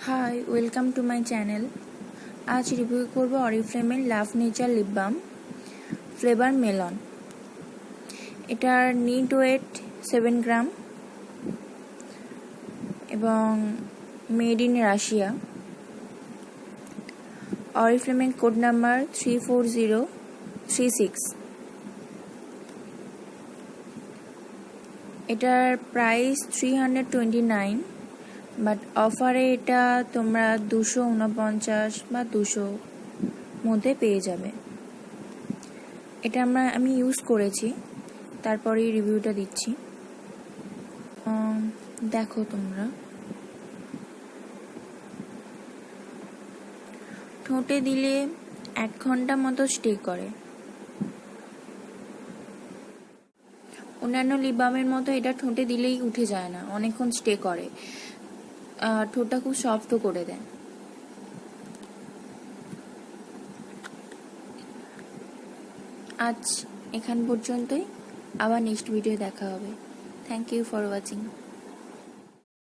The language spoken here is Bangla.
High, welcome to my channel. আজ রিভিউ করব অরিফ্লেমের love nature lip balm flavour melon. এটার নিট ওয়েট 7 গ্রাম এবং মেড ইন রাশিয়া। অরিফ্লেমের কোড নাম্বার 34036। এটার প্রাইস 329, বাট অফারে এটা তোমরা 249 বা 200 মধ্যে পেয়ে যাবে। এটা আমি ইউজ করেছি, তারপরেই রিভিউটা দিচ্ছি। দেখো তোমরা, ঠোঁটে দিলে 1 ঘন্টা মতো স্টে করে। অন্যান্য লিপ বামের মতো এটা ঠোঁটে দিলেই উঠে যায় না, অনেকক্ষণ স্টে করে। ঠোঁটটা খুব সফটও করে দেয়। আজ এখান পর্যন্তই, আবার নেক্সট ভিডিও দেখা হবে। Thank you for watching.